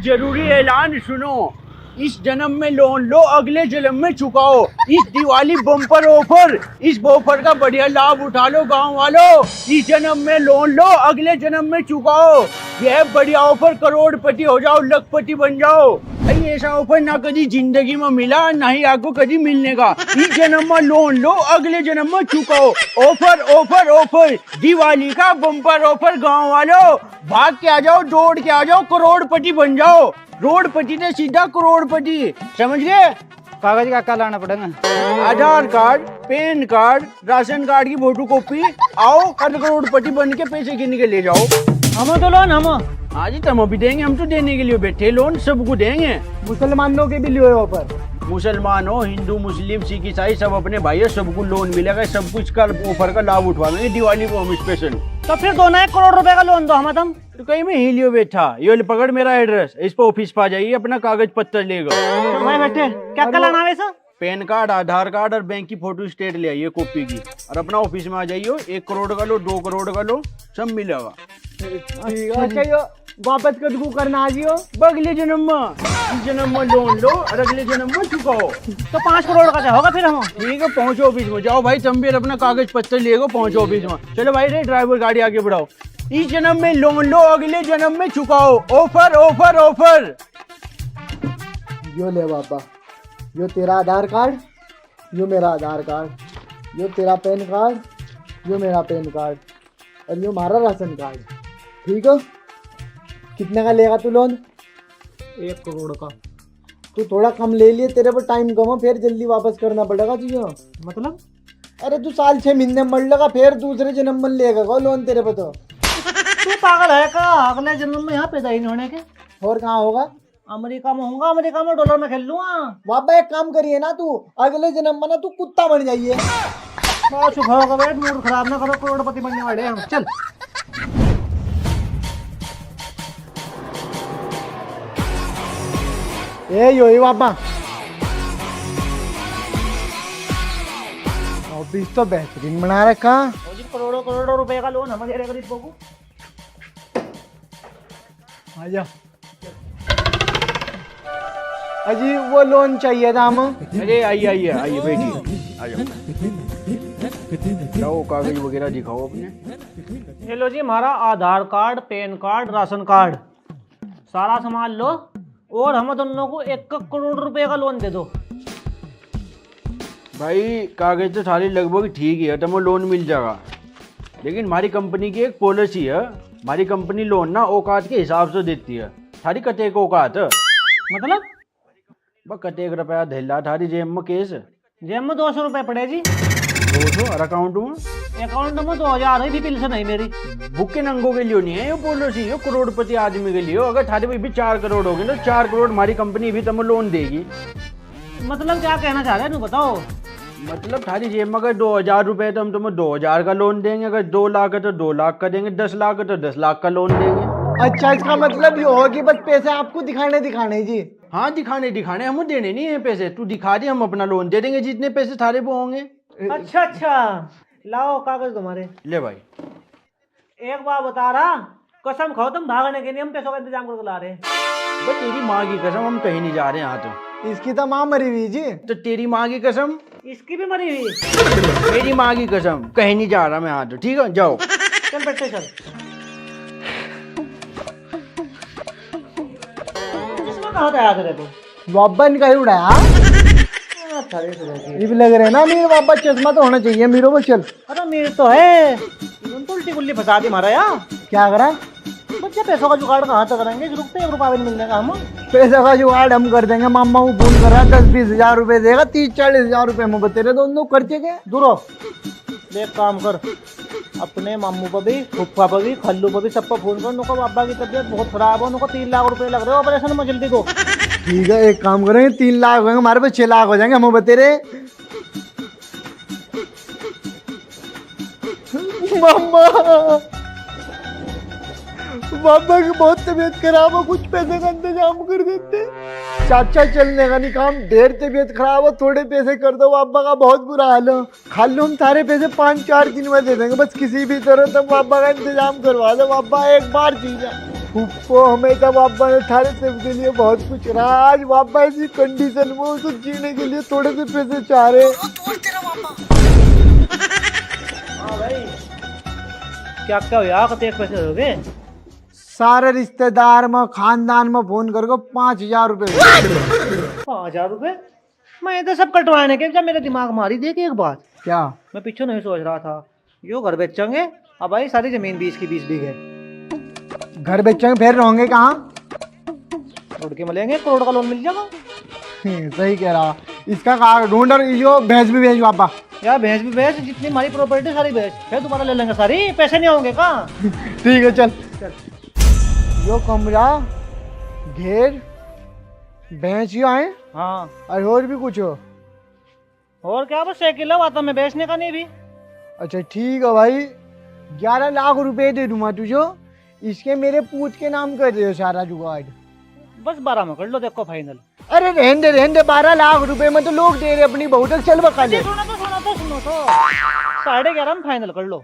जरूरी ऐलान सुनो। इस जन्म में लोन लो, अगले जन्म में चुकाओ। इस दिवाली बम्पर ऑफर, इस ऑफर का बढ़िया लाभ उठा लो गांव वालों। इस जन्म में लोन लो, अगले जन्म में चुकाओ। यह बढ़िया ऑफर, करोड़पति हो जाओ, लखपति बन जाओ। भाई ऐसा ऑफर ना कभी जिंदगी में मिला, ना ही आपको कभी मिलने का। इस जन्म में लोन लो, अगले जन्म में चुकाओ। ऑफर ऑफर ऑफर, दिवाली का बम्पर ऑफर गांव वालों। भाग के आ जाओ, दौड़ के आ जाओ, करोड़पति बन जाओ। रोडपति से सीधा करोड़पति, समझ गए। कागज का लाना पड़ेगा? Aadhaar card, PAN card, ration card की फोटो कॉपी। आओ, हर करोड़पति बन के पैसे गिन के ले जाओ। हम तो लोन हम हाँ जी, तुम अभी देंगे, हम तो देने के लिए बैठे। लोन सबको देंगे। मुसलमानों के भी लिए ऑफर। मुसलमान हो, हिंदू, मुस्लिम, सिख, ईसाई सब अपने भाई है, सबको लोन मिलेगा। सब कुछ का ऑफर का लाभ उठवाएंगे दिवाली को हम स्पेशल। तो फिर दो ना 1 करोड़ रुपए का लोन दो हम तुम। तो कहीं में ही लियो बैठा, ये ले पकड़ मेरा एड्रेस, इस पर ऑफिस पे आ जाइए, अपना कागज पत्तर लेगा। तो भाई बैठे क्या क्या लाना है सर? पैन कार्ड, आधार कार्ड और बैंक की फोटो स्टेट ले आइए कॉपी की, और अपना ऑफिस में आ जाइए। 1 करोड़ का लो, 2 करोड़ का लो, सब मिलेगा। अच्छा, वापस कदू करना आ जियो। अगले जन्म में, इस जन्म में लोन लो और अगले जन्म में चुकाओ। तो 5 करोड़ का होगा फिर हम। ठीक है, पहुंचो ऑफिस में। जाओ भाई, तुम भी अपना कागज पत्तर लेगो, पहुंचो ऑफिस में। चलो भाई, रे ड्राइवर गाड़ी आगे बढ़ाओ। इस जन्म में लोन लो, अगले जन्म में चुकाओ। Offer offer offer. यो ले बाबा, यो तेरा आधार कार्ड, यो मेरा आधार कार्ड, यो तेरा पैन कार्ड, यो मेरा पैन कार्ड, और यो हमारा राशन कार्ड। ठीक है, कितने का लेगा तू लोन? 1 करोड़ का। तू थोड़ा कम ले लिए, तेरे पर टाइम कम है, फिर जल्दी वापस करना पड़ेगा तुझे। मतलब? अरे तू साल 6 महीने मर लगा, फिर दूसरे जन्म में लेगा को लोन तेरे पे। तो तू पागल है का? अगले जन्म में यहाँ पैदा ही नहीं होने के। और कहाँ होगा? अमेरिका में होगा, अमेरिका में डॉलर में खेल लूंगा। बाबा एक काम करिए ना, तू अगले जन्म में ना तू कुत्ता बन जाइए। चुप होगा बेट, मूड खराब ना करो, करोड़पति बनने वाले हम। चल यो ही बाबा, ऑफिस तो बेहतरीन बना रखा। करोड़ों करोड़ों रुपए का लोन हम दे रहे गरीबों को। आजा अजी, वो लोन चाहिए था हम। अरे आइए आइए आइए, बैठिए, आ जाओ। जाओ, कागज वगैरह दिखाओ अपने। ये लो जी, हमारा Aadhaar card, PAN card, ration card, सारा सामान लो, और हम दोनों को 1 करोड़ रुपए का लोन दे दो। भाई कागज तो सारे लगभग ठीक ही है, तुम्हें लोन मिल जाएगा। लेकिन हमारी कंपनी की एक पॉलिसी है, हमारी कंपनी लोन ना औकात के हिसाब से देती है। थारी कतेक औकात है? मतलब? बस कतेक रुपया धैला थारी जेब में केस? जेब में 200 रुपए पड़े जी। 200 और अकाउंट में? अकाउंट में 2000 भी बिल से नहीं मेरी। भूखे नंगों के लिए नहीं है ये पॉलिसी, ये करोड़पति आदमी के लिए। अगर थारे भाई भी 4 करोड़ हो गए तो 4 करोड़ हमारी कंपनी भी तुम्हें लोन देगी। मतलब क्या कहना चाह रहे हैं, तू बताओ। मतलब थारी जेब में अगर 2000 रुपए है तो हम तुम्हें 2000 का लोन देंगे। अगर 2 लाख है तो 2 लाख का देंगे, 10 लाख है तो 10 लाख का लोन देंगे। अच्छा, इसका मतलब ये हो कि बस पैसे आपको दिखाने जी। हाँ, दिखाने हम देने नहीं है पैसे। तू दिखा दे, हम अपना लोन दे देंगे जितने पैसे थारे वो होंगे। अच्छा, लाओ कागज तुम्हारे। ले भाई। एक बार बता रहा, कसम खाओ तुम भागने के नहीं, हम पैसों का इंतजाम करके ला रहे हैं। बस तेरी माँ की कसम, हम कहीं नहीं जा रहे हैं। यहाँ तो इसकी तो माँ मरी हुई जी। तो तेरी माँ की कसम, इसकी भी मरी हुई। मेरी माँ की कसम, कहीं नहीं जा रहा मैं यहाँ तो। ठीक है, जाओ। चल बैठे, चल। इसमें कहाँ तैयार करे तू? बाबा ने कहीं उड़ाया। ये भी लग रहे हैं ना मेरे बाबा, चश्मा तो होना चाहिए मेरे को। चल। अरे मेरे तो है, तुम तो उल्टी गुल्ली फंसा दी मारा यार। क्या करा? बच्चे पैसों का जुगाड़ कहाँ तक करेंगे, रुकते 1 रुपया भी नहीं मिलने का हम। पैसे का जुगाड़ हम कर देंगे। मामा को फोन कर रहा है, 10-20 हजार रुपए देगा, 30-40 हजार रुपए हम तेरे दोनों खर्चे के। दूरो देख, काम कर, अपने मामू पर भी, फुफा पर भी, खल्लू पर भी, सब पर फोन कर। उनको बाबा की तबीयत बहुत खराब है, उनको 3 लाख रुपए लग रहे हो ऑपरेशन में, जल्दी दो। ठीक है, एक काम करेंगे, 3 लाख होंगे हमारे पास, 6 लाख हो जाएंगे हम बतेरे। मामा, बाबा की बहुत तबीयत खराब है, कुछ पैसे का इंतजाम कर देते। चाचा चलने का नहीं काम, ढेर तबीयत खराब है, थोड़े पैसे कर दो, बाबा का बहुत बुरा हाल है। खाली हम सारे पैसे 5-4 दिन में दे देंगे, बस किसी भी तरह तक बाबा का इंतजाम करवा दो। बाबा एक बार चीज है। फुप्पो हमेशा बाबा ने थारे सबके लिए बहुत कुछ रहा, आज बाबा ऐसी कंडीशन में उसको जीने के लिए थोड़े से पैसे चाह रहे। हाँ भाई, क्या क्या हो यार, कते पैसे दोगे? सारे रिश्तेदार में खानदान में फोन करके 5,000 रुपए 5,000 रुपए? मैं तो सब कटवाने के, जब मेरे दिमाग मारी देख एक बात, क्या मैं पीछे नहीं सोच रहा था, यो घर बेचेंगे अब भाई, सारी जमीन 20 की 20 बीघे, घर बेचेंगे फिर रहेंगे कहाँ? उड़ के मिलेंगे, करोड़ का लोन मिल जाएगा। सही कह रहा, इसका कागज ढूंढ और यो भैंस भी भेज बाबा। यार भैंस भी बेच, जितनी हमारी प्रॉपर्टी सारी बेच, फिर दोबारा ले लेंगे सारी, पैसे नहीं होंगे कहाँ? ठीक है चल। यो कमरा, घेर, भैंस ही आए हाँ, और भी कुछ हो? और क्या, बस साइकिल आता मैं बेचने का नहीं भी। अच्छा ठीक है भाई, 11 लाख रुपए दे दूंगा तुझे, इसके मेरे पूछ के नाम कर दे सारा जुगाड़। बस 12 में कर लो, देखो फाइनल। अरे रहने दे 12 लाख रुपए में तो लोग दे रहे अपनी बहू तक, चल बका ले। सुनो तो 11.5 में फाइनल कर लो।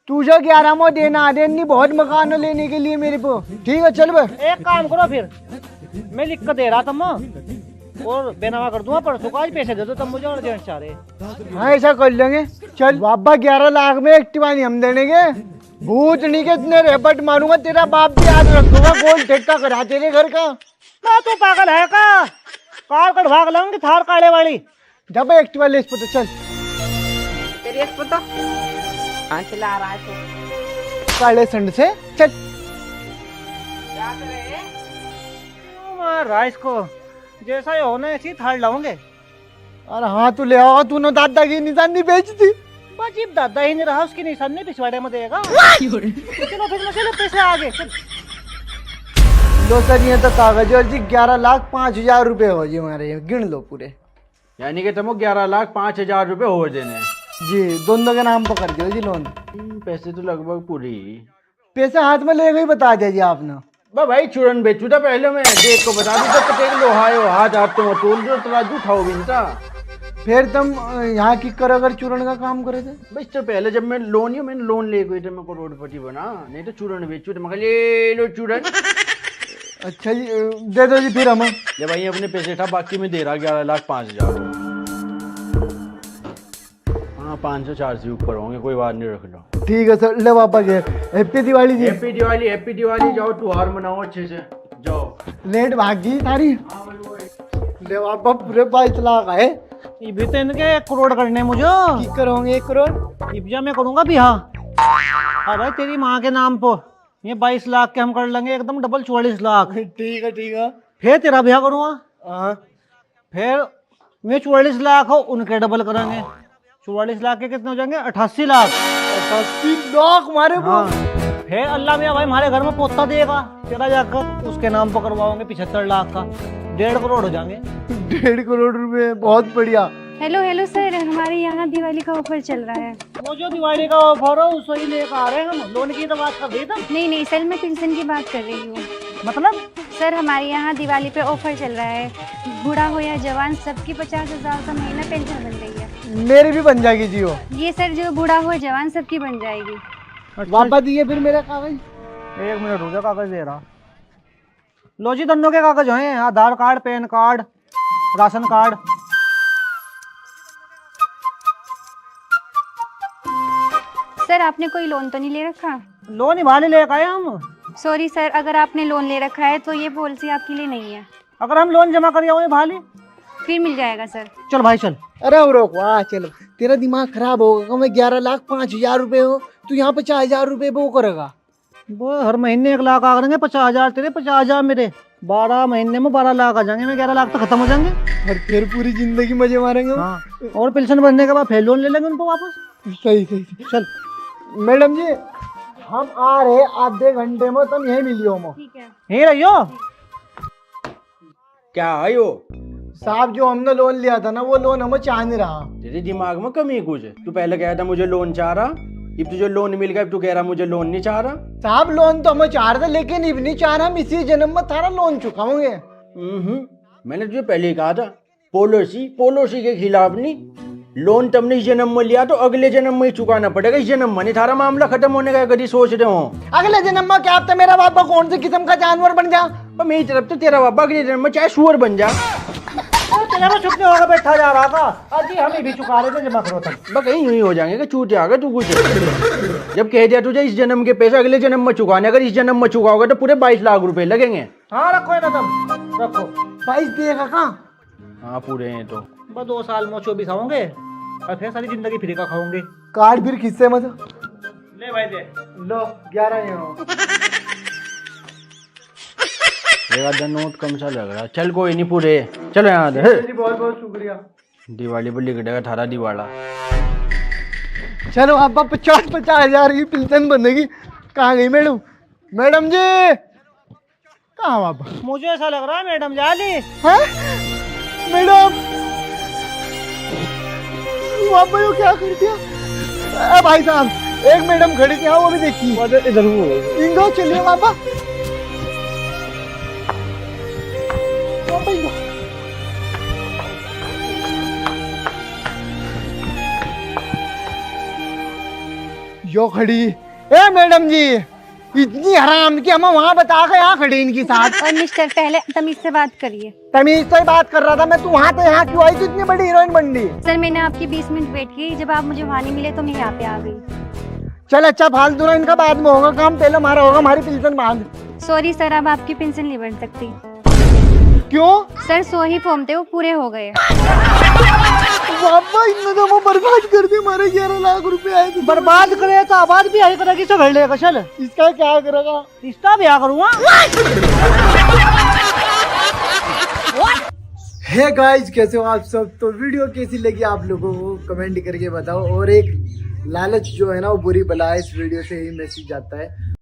तुझे 11 में देना आदेन नहीं, बहुत मकान लेने के लिए मेरे को। ठीक है चल बे। एक काम करो फिर, मैं लिख कर दे रहा था मैं, और बेनवा कर दूंगा परसों को, आज पैसे दे दो तब मुझे, और जेंट्स चाह रहे। हाँ ऐसा कर लेंगे चल। बाबा 11 लाख में एक्टिवा नहीं हम देंगे, भूतनी के इतने रेपट मारूंगा, तेरा बाप भी याद रखूंगा, गोल ठेका करा तेरे घर का। मैं तो पागल है का, कार कट भाग लाऊंगी थार काले वाली। जब एक्टिवा ले इस पर तो चल। तेरी इस तो हाँ चला रहा है तो काले संड से चल। क्या करे? राइस को जैसा ही होना ऐसी थार लाऊंगे। अरे हाँ तू ले आओ, तूने दादा की निशानी बेच दी। बाजीब दादा ही नहीं रहा, उसकी निशानी पिछवाड़े में देगा। चलो फिर मैं, चलो पैसे आगे चल। लो सर ये तो कागज और जी 11,05,000 रुपए हो जी हमारे, गिन लो पूरे। यानी कि तुमको 11,05,000 रुपए हो देने जी, दोनों के नाम पर कर दियो जी लोन। पैसे तो लगभग पूरी। पैसे हाथ में ले गई बता दिया आपने। भाई चूरन बेचू था पहले, मैं देख को बता दूं तब तक लोहायो हाथ हाथ तुम तोल दो, तराजू उठाओ बिनता। फिर तुम यहाँ की कर अगर चूरण का काम करे थे? भाई इससे पहले जब मैं मैंने लोन ले गई थी, मैं करोड़पति बना, नहीं तो चूरन बेचू तो मैं ले लो चूरन। अच्छा जी दे दो जी फिर हमें। ले भाई अपने पैसे था, बाकी में दे रहा 11,05,000। हाँ 500-400 से ऊपर होंगे, कोई बात नहीं, रख लो। ठीक है सर, ले वापस गए। Happy Diwali ji. Happy Diwali, happy Diwali. जाओ त्योहार मनाओ अच्छे से, जाओ। लेट भाग गई सारी। ले वापस पूरे 22 लाख आए। ये भी तो इनके 1 करोड़ करने मुझे। की करोगे 1 करोड़? इब्जा मैं करूंगा भी। हाँ भाई तेरी माँ के नाम पर ये 22 लाख के हम कर लेंगे, एकदम डबल 44 लाख। ठीक है ठीक है। फिर तेरा ब्याह करूंगा, हाँ फिर मैं 44 लाख हो उनके डबल करेंगे, 44 लाख के कितने हो जाएंगे? 88 लाख। 88 लाख मारे को। हाँ फिर अल्लाह मियाँ भाई हमारे घर में पोता देगा, तेरा जाकर उसके नाम पर करवाओगे 75 लाख का, 1.5 करोड़ हो जाएंगे। 1.5 करोड़ रुपए, बहुत बढ़िया। हेलो हेलो सर, हमारे यहाँ दिवाली का ऑफर चल रहा है। वो जो दिवाली का ऑफर हो उसको ही लेकर आ रहे हैं हम, लोन की तो बात कर रही था। नहीं नहीं सर, मैं पेंशन की बात कर रही हूँ। मतलब सर हमारे यहाँ दिवाली पे ऑफर चल रहा है, बूढ़ा हो या जवान सबकी 50,000 का महीना पेंशन बन रही है। मेरी भी बन जाएगी जी वो। ये सर जो बूढ़ा हो जवान सबकी बन जाएगी। वापस दिए फिर मेरा कागज। 1 मिनट हो गया, कागज दे रहा। लो जी दोनों के कागज हैं, Aadhaar card, PAN card, ration card. Sir आपने कोई लोन तो नहीं ले रखा? लोन ही वाले लेकर आए हम। सॉरी सर, अगर आपने लोन ले रखा है तो ये पॉलिसी आपके लिए नहीं है। अगर हम लोन जमा कर भाली फिर मिल जाएगा सर। चल भाई चल। अरे रोक, वाह चलो, तेरा दिमाग खराब होगा। मैं 11,05,000 रुपए हो, तू यहाँ 50,000 रुपए वो करेगा। वो हर महीने 1 लाख आ करेंगे, 50,000 तेरे 50,000 मेरे, 12 महीने में 12 लाख आ जाएंगे, मैं 11 लाख तो खत्म हो जाएंगे। और फिर पूरी जिंदगी मजे मारेंगे। हाँ और पेंशन बनने के बाद फिर लोन ले लेंगे उनको वापस। सही सही सही। चल मैडम जी हम आ रहे आधे घंटे में, तुम यही मिलियो हम। ठीक है। यही रहियो। क्या है वो? साहब जो हमने लोन लिया था ना, वो लोन हमें चाह नहीं रहा। तेरे दिमाग में कमी कुछ है? तू पहले कह था मुझे लोन चाह रहा, अब तुझे लोन मिल गया, अब तू कह रहा मुझे लोन नहीं चाह रहा। साहब लोन तो हमें चाह रहे थे, लेकिन अब नहीं चाह रहा, हम इसी जन्म में थारा लोन चुकाओगे। मैंने तुझे पहले ही कहा था, पॉलिसी के खिलाफ नहीं, लोन तुमने इस जन्म में लिया तो अगले जन्म में ही चुकाना पड़ेगा। इस जन्म में नहीं, थारा मामला खत्म होने का कभी सोच रहे हो? अगले जन्म में क्या आप तो मेरा बाबा कौन से किस्म का जानवर बन जा? पर मेरी तरफ तो तेरा बाबा अगले जन्म में चाहे सुअर बन जा। तेरा में छुपने होगा बैठा जा रहा था, अजी हमें भी चुका रहे थे जमा करो तक। बस कहीं यूं ही हो जाएंगे कि चूते आ गए तू कुछ। जब कह दिया तुझे इस जन्म के पैसे अगले जन्म में चुकाने, अगर इस जन्म में चुकाओगे तो पूरे 22 लाख रुपए लगेंगे। हाँ रखो है ना तुम रखो। 22 दिएगा कहाँ? हाँ पूरे हैं तो बस 2 साल में 24 आओगे और फिर सारी जिंदगी फ्री का खाओगे। कार्ड फिर किससे मत? ले भाई दे। लो 11 हो। एक आधा नोट कम सा लग रहा है। चल कोई नहीं, पूरे चलो यहाँ दे। जी बहुत बहुत शुक्रिया। दिवाली पर लिख देगा थारा दिवाला। चलो आप 50 हजार की पेंशन बनेगी। कहाँ गई मैडम? मैडम जी कहाँ बाबा? मुझे ऐसा लग रहा है मैडम जाली। हैं? मैडम बाबा यो क्या कर दिया? भाई साहब एक मैडम खड़ी थी, हाँ वो भी देखिए इधर। इनको चलिए बाबा। यो खड़ी। ए मैडम जी इतनी हराम की हम वहाँ बता के यहाँ खड़ी इनकी साथ। और मिस्टर पहले तमीज से बात करिए। तमीज से बात कर रहा था मैं। तू वहाँ तो यहाँ क्यों आई? तू इतनी बड़ी हीरोइन बन गई। सर मैंने आपकी 20 मिनट वेट की, जब आप मुझे वहाँ नहीं मिले तो मैं यहाँ पे आ गई। चल अच्छा फालतू ना, इनका बाद में होगा काम, पहले हमारा होगा। हमारी पेंशन बांध। सॉरी सर, अब आपकी पेंशन नहीं बन सकती। क्यों? सर 100 ही फॉर्म थे, वो पूरे हो गए। बाबा इतना तो वो बर्बाद कर दिए। हमारे 11 लाख रुपए आए थे। बर्बाद करे तो आबाद भी आई करेगी सब भेड़ लेगा। चल इसका क्या करेगा? इसका ब्याह करूँगा। हे गाइस कैसे हो आप सब? तो वीडियो कैसी लगी आप लोगों को कमेंट करके बताओ। और एक लालच जो है ना वो बुरी बला है, इस वीडियो से ही मैसेज आता है।